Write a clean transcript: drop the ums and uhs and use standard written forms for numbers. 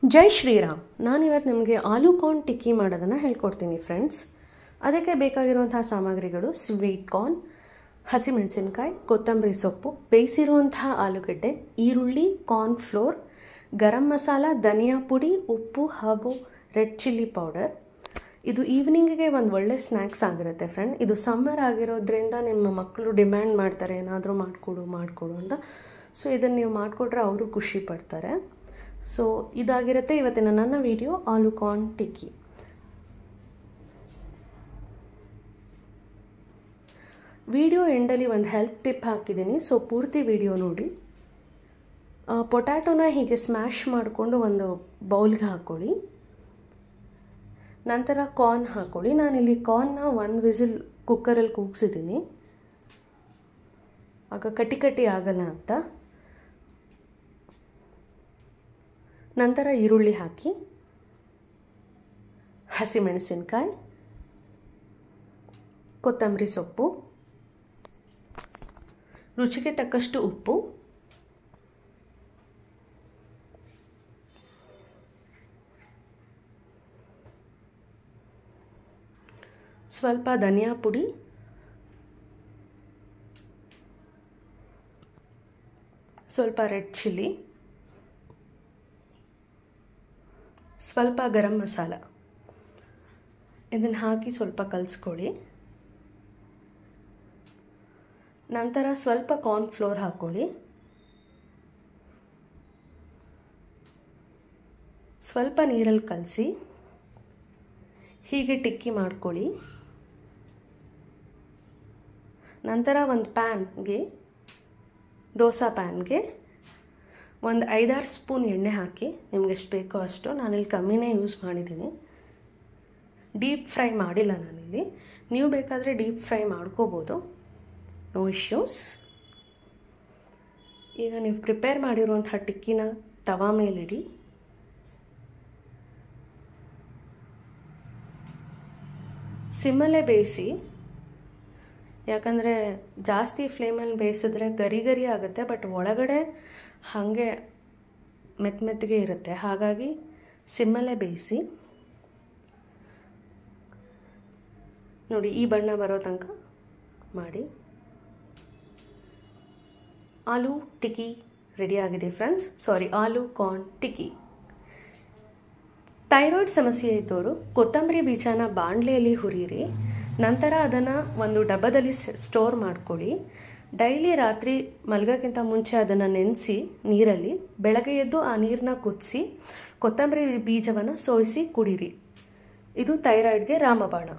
ಜೈ ಶ್ರೀರಾಮ್. ನಾನಿವತ್ತು ನಿಮಗೆ ಆಲೂ ಕಾರ್ನ್ ಟಿಕ್ಕಿ ಮಾಡೋದನ್ನು ಹೇಳ್ಕೊಡ್ತೀನಿ ಫ್ರೆಂಡ್ಸ್. ಅದಕ್ಕೆ ಬೇಕಾಗಿರುವಂತಹ ಸಾಮಗ್ರಿಗಳು: ಸ್ವೀಟ್ ಕಾರ್ನ್, ಹಸಿಮೆಣಸಿನಕಾಯಿ, ಕೊತ್ತಂಬರಿ ಸೊಪ್ಪು, ಬೇಯಿಸಿರುವಂತಹ ಆಲೂಗಡ್ಡೆ, ಈರುಳ್ಳಿ, ಕಾರ್ನ್ ಫ್ಲೋರ್, ಗರಂ ಮಸಾಲ, ಧನಿಯಾ ಪುಡಿ, ಉಪ್ಪು ಹಾಗೂ ರೆಡ್ ಚಿಲ್ಲಿ ಪೌಡರ್. ಇದು ಈವ್ನಿಂಗಿಗೆ ಒಂದು ಒಳ್ಳೆ ಸ್ನ್ಯಾಕ್ಸ್ ಆಗಿರುತ್ತೆ ಫ್ರೆಂಡ್. ಇದು ಸಮ್ಮರ್ ಆಗಿರೋದ್ರಿಂದ ನಿಮ್ಮ ಮಕ್ಕಳು ಡಿಮ್ಯಾಂಡ್ ಮಾಡ್ತಾರೆ ಏನಾದರೂ ಮಾಡಿಕೊಡು ಅಂತ. ಸೊ ಇದನ್ನು ನೀವು ಮಾಡಿಕೊಟ್ರೆ ಅವರು ಖುಷಿ ಪಡ್ತಾರೆ. ಸೊ ಇದಾಗಿರುತ್ತೆ ಇವತ್ತಿನ ನನ್ನ ವಿಡಿಯೋ ಆಲೂ ಕಾರ್ನ್ ಟಿಕ್ಕಿ. ವಿಡಿಯೋ ಎಂಡಲ್ಲಿ ಒಂದು ಹೆಲ್ತ್ ಟಿಪ್ ಹಾಕಿದ್ದೀನಿ, ಸೊ ಪೂರ್ತಿ ವಿಡಿಯೋ ನೋಡಿ. ಪೊಟ್ಯಾಟೋನ ಹೀಗೆ ಸ್ಮ್ಯಾಶ್ ಮಾಡಿಕೊಂಡು ಒಂದು ಬೌಲ್ಗೆ ಹಾಕ್ಕೊಳ್ಳಿ. ನಂತರ ಕಾರ್ನ್ ಹಾಕ್ಕೊಳ್ಳಿ. ನಾನಿಲ್ಲಿ ಕಾರ್ನ್ನ 1 ವಿಸಿಲ್ ಕುಕ್ಕರಲ್ಲಿ ಕೂಗಿಸಿದ್ದೀನಿ, ಆಗ ಕಟ್ಟಿ ಆಗಲ್ಲ ಅಂತ. ನಂತರ ಈರುಳ್ಳಿ ಹಾಕಿ, ಹಸಿಮೆಣಸಿನಕಾಯಿ, ಕೊತ್ತಂಬರಿ ಸೊಪ್ಪು, ರುಚಿಗೆ ತಕ್ಕಷ್ಟು ಉಪ್ಪು, ಸ್ವಲ್ಪ ಧನಿಯಾ ಪುಡಿ, ಸ್ವಲ್ಪ ರೆಡ್ ಚಿಲ್ಲಿ, ಸ್ವಲ್ಪ ಗರಂ ಮಸಾಲ. ಇದನ್ನು ಹಾಕಿ ಸ್ವಲ್ಪ ಕಲಿಸ್ಕೊಳ್ಳಿ. ನಂತರ ಸ್ವಲ್ಪ ಕಾರ್ನ್ ಫ್ಲೋರ್ ಹಾಕ್ಕೊಳ್ಳಿ. ಸ್ವಲ್ಪ ನೀರಲ್ಲಿ ಕಲಸಿ ಹೀಗೆ ಟಿಕ್ಕಿ ಮಾಡ್ಕೊಳ್ಳಿ. ನಂತರ ಒಂದು ದೋಸೆ ಪ್ಯಾನ್ಗೆ ಒಂದು 5-6 ಸ್ಪೂನ್ ಎಣ್ಣೆ ಹಾಕಿ, ನಿಮ್ಗೆ ಎಷ್ಟು ಬೇಕೋ ಅಷ್ಟು. ನಾನಿಲ್ಲಿ ಕಮ್ಮಿನೇ ಯೂಸ್ ಮಾಡಿದ್ದೀನಿ, ಡೀಪ್ ಫ್ರೈ ಮಾಡಿಲ್ಲ ನಾನಿಲ್ಲಿ. ನೀವು ಬೇಕಾದರೆ ಡೀಪ್ ಫ್ರೈ ಮಾಡ್ಕೋಬೋದು, ನೋ ಇಶ್ಯೂಸ್. ಈಗ ನೀವು ಪ್ರಿಪೇರ್ ಮಾಡಿರುವಂಥ ಟಿಕ್ಕಿನ ತವಾ ಮೇಲಿಡಿ. ಸಿಮ್ಮಲ್ಲೇ ಬೇಯಿಸಿ, ಯಾಕಂದರೆ ಜಾಸ್ತಿ ಫ್ಲೇಮಲ್ಲಿ ಬೇಯಿಸಿದ್ರೆ ಗರಿ ಆಗುತ್ತೆ, ಬಟ್ ಒಳಗಡೆ ಹಾಗೆ ಮೆತ್ತಗೆ ಇರುತ್ತೆ. ಹಾಗಾಗಿ ಸಿಮ್ಮಲ್ಲೇ ಬೇಯಿಸಿ. ನೋಡಿ, ಈ ಬಣ್ಣ ಬರೋ ತನಕ ಮಾಡಿ. ಆಲೂ ಟಿಕ್ಕಿ ರೆಡಿ ಆಗಿದೆ ಫ್ರೆಂಡ್ಸ್. ಆಲೂ ಕಾರ್ನ್ ಟಿಕ್ಕಿ. ಥೈರಾಯ್ಡ್ ಸಮಸ್ಯೆ ಇದ್ದವರು ಕೊತ್ತಂಬರಿ ಬೀಜನ ಬಾಣಲೆಯಲ್ಲಿ ಹುರಿಯಿರಿ. ನಂತರ ಅದನ್ನು ಒಂದು ಡಬ್ಬದಲ್ಲಿ ಸ್ಟೋರ್ ಮಾಡ್ಕೊಳ್ಳಿ. ಡೈಲಿ ರಾತ್ರಿ ಮಲಗೋಕ್ಕಿಂತ ಮುಂಚೆ ಅದನ್ನು ನೆನೆಸಿ ನೀರಲ್ಲಿ, ಬೆಳಗ್ಗೆ ಎದ್ದು ಆ ನೀರನ್ನ ಕುದಿಸಿ ಕೊತ್ತಂಬರಿ ಬೀಜವನ್ನು ಸೋಸಿ ಕುಡೀರಿ. ಇದು ಥೈರಾಯ್ಡ್ಗೆ ರಾಮಬಾಣ.